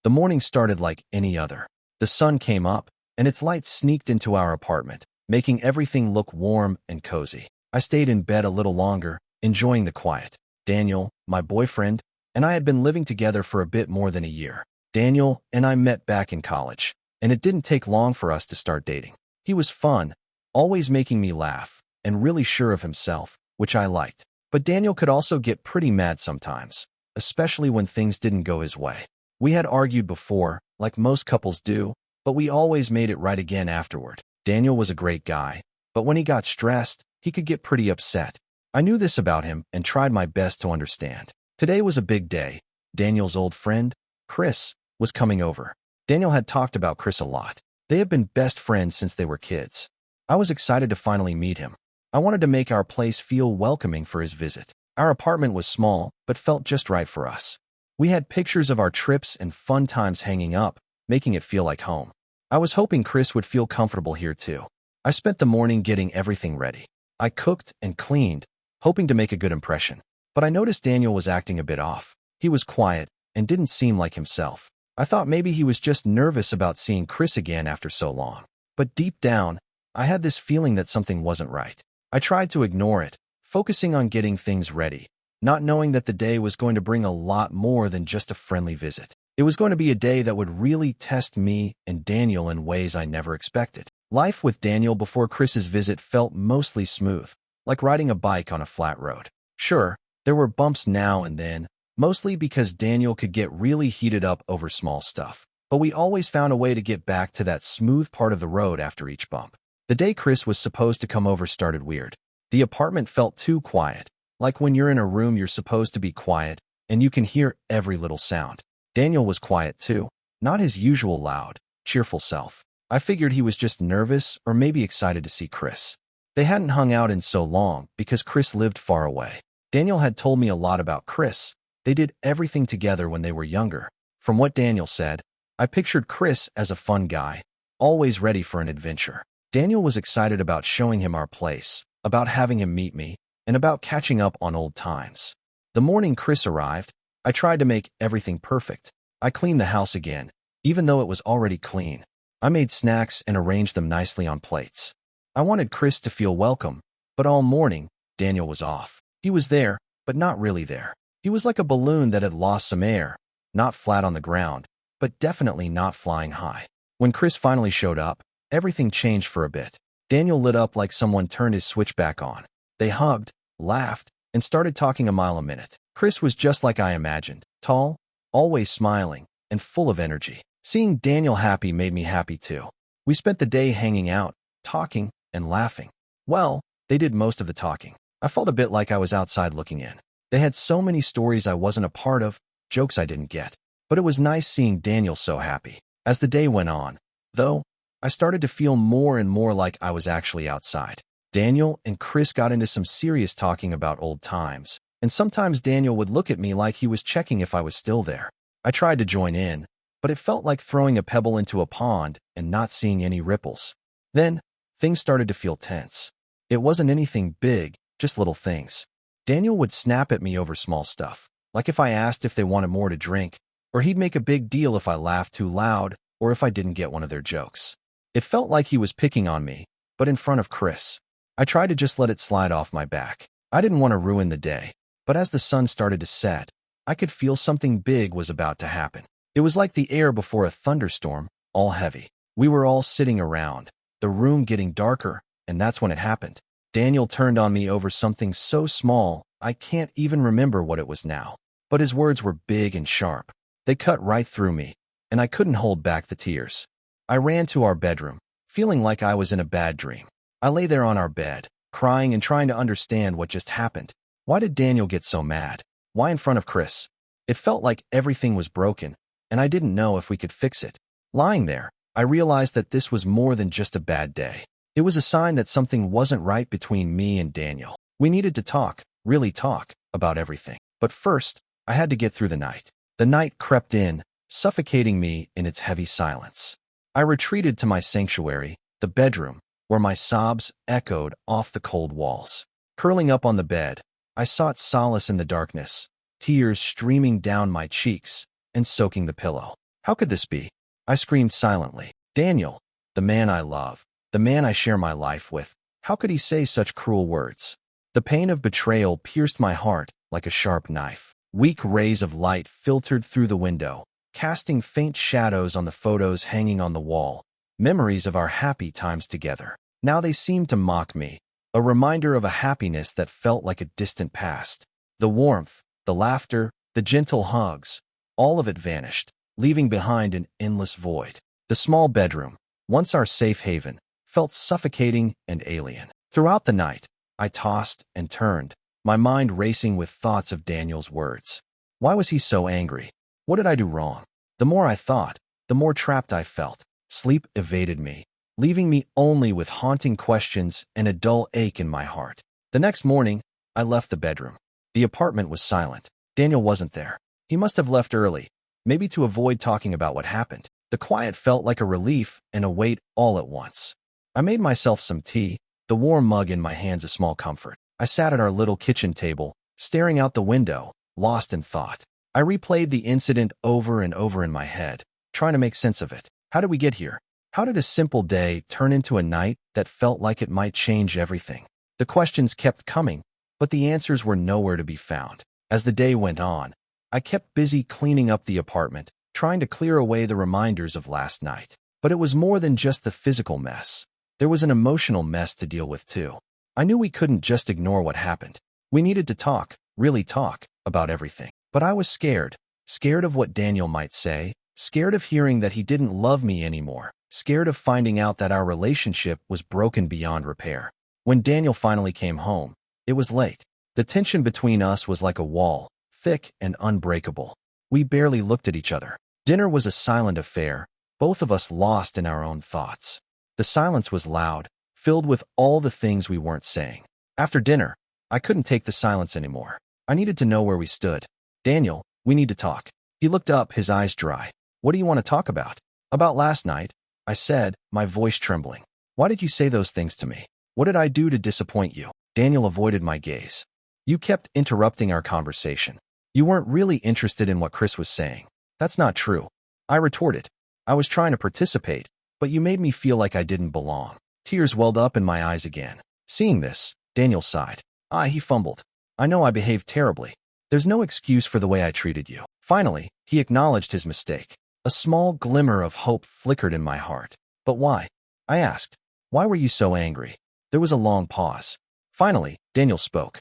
The morning started like any other. The sun came up, and its light sneaked into our apartment, making everything look warm and cozy. I stayed in bed a little longer, enjoying the quiet. Daniel, my boyfriend, and I had been living together for a bit more than a year. Daniel and I met back in college, and it didn't take long for us to start dating. He was fun, always making me laugh, and really sure of himself, which I liked. But Daniel could also get pretty mad sometimes, especially when things didn't go his way. We had argued before, like most couples do, but we always made it right again afterward. Daniel was a great guy, but when he got stressed, he could get pretty upset. I knew this about him and tried my best to understand. Today was a big day. Daniel's old friend, Chris, was coming over. Daniel had talked about Chris a lot. They have been best friends since they were kids. I was excited to finally meet him. I wanted to make our place feel welcoming for his visit. Our apartment was small, but felt just right for us. We had pictures of our trips and fun times hanging up, making it feel like home. I was hoping Chris would feel comfortable here too. I spent the morning getting everything ready. I cooked and cleaned, hoping to make a good impression. But I noticed Daniel was acting a bit off. He was quiet and didn't seem like himself. I thought maybe he was just nervous about seeing Chris again after so long. But deep down, I had this feeling that something wasn't right. I tried to ignore it, focusing on getting things ready, not knowing that the day was going to bring a lot more than just a friendly visit. It was going to be a day that would really test me and Daniel in ways I never expected. Life with Daniel before Chris's visit felt mostly smooth, like riding a bike on a flat road. Sure, there were bumps now and then, mostly because Daniel could get really heated up over small stuff. But we always found a way to get back to that smooth part of the road after each bump. The day Chris was supposed to come over started weird. The apartment felt too quiet, like when you're in a room you're supposed to be quiet, and you can hear every little sound. Daniel was quiet too, not his usual loud, cheerful self. I figured he was just nervous or maybe excited to see Chris. They hadn't hung out in so long because Chris lived far away. Daniel had told me a lot about Chris. They did everything together when they were younger. From what Daniel said, I pictured Chris as a fun guy, always ready for an adventure. Daniel was excited about showing him our place, about having him meet me, and about catching up on old times. The morning Chris arrived, I tried to make everything perfect. I cleaned the house again, even though it was already clean. I made snacks and arranged them nicely on plates. I wanted Chris to feel welcome, but all morning, Daniel was off. He was there, but not really there. He was like a balloon that had lost some air, not flat on the ground, but definitely not flying high. When Chris finally showed up, everything changed for a bit. Daniel lit up like someone turned his switch back on. They hugged, laughed, and started talking a mile a minute. Chris was just like I imagined, tall, always smiling, and full of energy. Seeing Daniel happy made me happy too. We spent the day hanging out, talking, and laughing. Well, they did most of the talking. I felt a bit like I was outside looking in. They had so many stories I wasn't a part of, jokes I didn't get. But it was nice seeing Daniel so happy. As the day went on, though, I started to feel more and more like I was actually outside. Daniel and Chris got into some serious talking about old times, and sometimes Daniel would look at me like he was checking if I was still there. I tried to join in, but it felt like throwing a pebble into a pond and not seeing any ripples. Then, things started to feel tense. It wasn't anything big, just little things. Daniel would snap at me over small stuff, like if I asked if they wanted more to drink, or he'd make a big deal if I laughed too loud or if I didn't get one of their jokes. It felt like he was picking on me, but in front of Chris. I tried to just let it slide off my back. I didn't want to ruin the day, but as the sun started to set, I could feel something big was about to happen. It was like the air before a thunderstorm, all heavy. We were all sitting around, the room getting darker, and that's when it happened. Daniel turned on me over something so small, I can't even remember what it was now. But his words were big and sharp. They cut right through me, and I couldn't hold back the tears. I ran to our bedroom, feeling like I was in a bad dream. I lay there on our bed, crying and trying to understand what just happened. Why did Daniel get so mad? Why in front of Chris? It felt like everything was broken, and I didn't know if we could fix it. Lying there, I realized that this was more than just a bad day. It was a sign that something wasn't right between me and Daniel. We needed to talk, really talk, about everything. But first, I had to get through the night. The night crept in, suffocating me in its heavy silence. I retreated to my sanctuary, the bedroom, where my sobs echoed off the cold walls. Curling up on the bed, I sought solace in the darkness, tears streaming down my cheeks and soaking the pillow. How could this be? I screamed silently. Daniel, the man I love, the man I share my life with, how could he say such cruel words? The pain of betrayal pierced my heart like a sharp knife. Weak rays of light filtered through the window, casting faint shadows on the photos hanging on the wall, memories of our happy times together. Now they seemed to mock me, a reminder of a happiness that felt like a distant past. The warmth, the laughter, the gentle hugs, all of it vanished, leaving behind an endless void. The small bedroom, once our safe haven, felt suffocating and alien. Throughout the night, I tossed and turned, my mind racing with thoughts of Daniel's words. Why was he so angry? What did I do wrong? The more I thought, the more trapped I felt. Sleep evaded me, leaving me only with haunting questions and a dull ache in my heart. The next morning, I left the bedroom. The apartment was silent. Daniel wasn't there. He must have left early, maybe to avoid talking about what happened. The quiet felt like a relief and a weight all at once. I made myself some tea, the warm mug in my hands a small comfort. I sat at our little kitchen table, staring out the window, lost in thought. I replayed the incident over and over in my head, trying to make sense of it. How did we get here? How did a simple day turn into a night that felt like it might change everything? The questions kept coming, but the answers were nowhere to be found. As the day went on, I kept busy cleaning up the apartment, trying to clear away the reminders of last night. But it was more than just the physical mess. There was an emotional mess to deal with too. I knew we couldn't just ignore what happened. We needed to talk, really talk, about everything. But I was scared. Scared of what Daniel might say, scared of hearing that he didn't love me anymore, scared of finding out that our relationship was broken beyond repair. When Daniel finally came home, it was late. The tension between us was like a wall, thick and unbreakable. We barely looked at each other. Dinner was a silent affair, both of us lost in our own thoughts. The silence was loud, filled with all the things we weren't saying. After dinner, I couldn't take the silence anymore. I needed to know where we stood. Daniel, we need to talk. He looked up, his eyes dry. What do you want to talk about? About last night, I said, my voice trembling. Why did you say those things to me? What did I do to disappoint you? Daniel avoided my gaze. You kept interrupting our conversation. You weren't really interested in what Chris was saying. That's not true. I retorted. I was trying to participate, but you made me feel like I didn't belong. Tears welled up in my eyes again. Seeing this, Daniel sighed. He fumbled. I know I behaved terribly. There's no excuse for the way I treated you. Finally, he acknowledged his mistake. A small glimmer of hope flickered in my heart. But why? I asked. Why were you so angry? There was a long pause. Finally, Daniel spoke.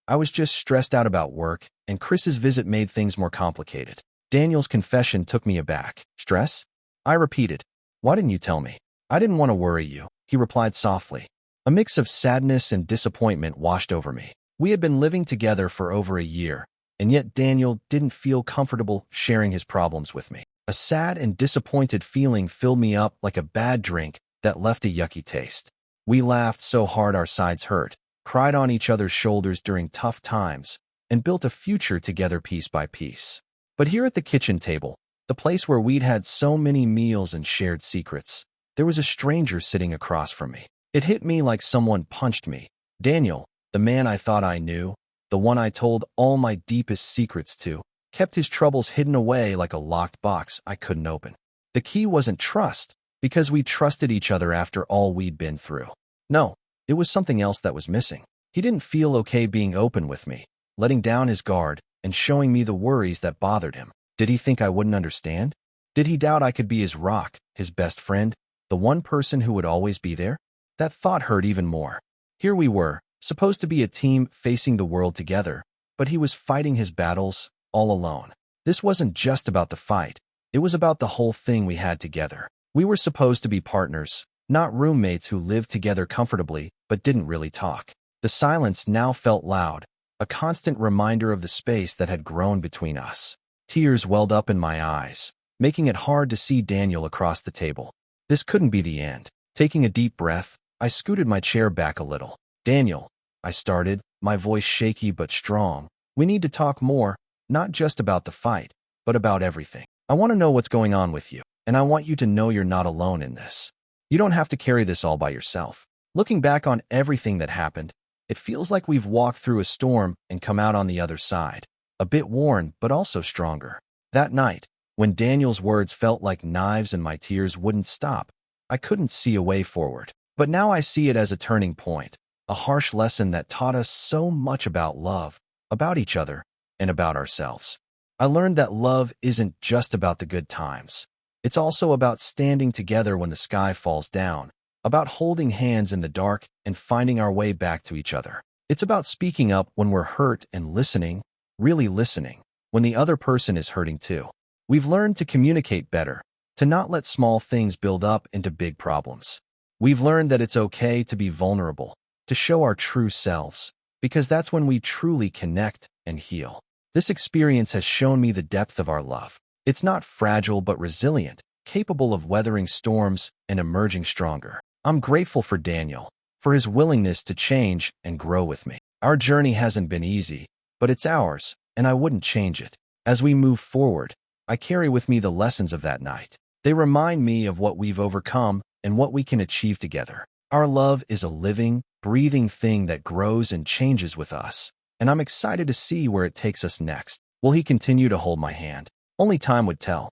I was just stressed out about work, and Chris's visit made things more complicated. Daniel's confession took me aback. Stress? I repeated. Why didn't you tell me? I didn't want to worry you, he replied softly. A mix of sadness and disappointment washed over me. We had been living together for over a year, and yet Daniel didn't feel comfortable sharing his problems with me. A sad and disappointed feeling filled me up like a bad drink that left a yucky taste. We laughed so hard our sides hurt, cried on each other's shoulders during tough times, and built a future together piece by piece. But here at the kitchen table, the place where we'd had so many meals and shared secrets, there was a stranger sitting across from me. It hit me like someone punched me. Daniel, the man I thought I knew, the one I told all my deepest secrets to, kept his troubles hidden away like a locked box I couldn't open. The key wasn't trust, because we trusted each other after all we'd been through. No, it was something else that was missing. He didn't feel okay being open with me, letting down his guard and showing me the worries that bothered him. Did he think I wouldn't understand? Did he doubt I could be his rock, his best friend, the one person who would always be there? That thought hurt even more. Here we were, supposed to be a team facing the world together, but he was fighting his battles all alone. This wasn't just about the fight. It was about the whole thing we had together. We were supposed to be partners, not roommates who lived together comfortably but didn't really talk. The silence now felt loud, a constant reminder of the space that had grown between us. Tears welled up in my eyes, making it hard to see Daniel across the table. This couldn't be the end. Taking a deep breath, I scooted my chair back a little. Daniel, I started, my voice shaky but strong. We need to talk more, not just about the fight, but about everything. I want to know what's going on with you, and I want you to know you're not alone in this. You don't have to carry this all by yourself. Looking back on everything that happened, it feels like we've walked through a storm and come out on the other side, a bit worn but also stronger. That night, When Daniel's words felt like knives and my tears wouldn't stop, I couldn't see a way forward. But now I see it as a turning point, a harsh lesson that taught us so much about love, about each other, and about ourselves. I learned that love isn't just about the good times. It's also about standing together when the sky falls down, about holding hands in the dark and finding our way back to each other. It's about speaking up when we're hurt and listening, really listening, when the other person is hurting too. We've learned to communicate better, to not let small things build up into big problems. We've learned that it's okay to be vulnerable, to show our true selves, because that's when we truly connect and heal. This experience has shown me the depth of our love. It's not fragile but resilient, capable of weathering storms and emerging stronger. I'm grateful for Daniel, for his willingness to change and grow with me. Our journey hasn't been easy, but it's ours, and I wouldn't change it. As we move forward, I carry with me the lessons of that night. They remind me of what we've overcome and what we can achieve together. Our love is a living, breathing thing that grows and changes with us, and I'm excited to see where it takes us next. Will he continue to hold my hand? Only time would tell.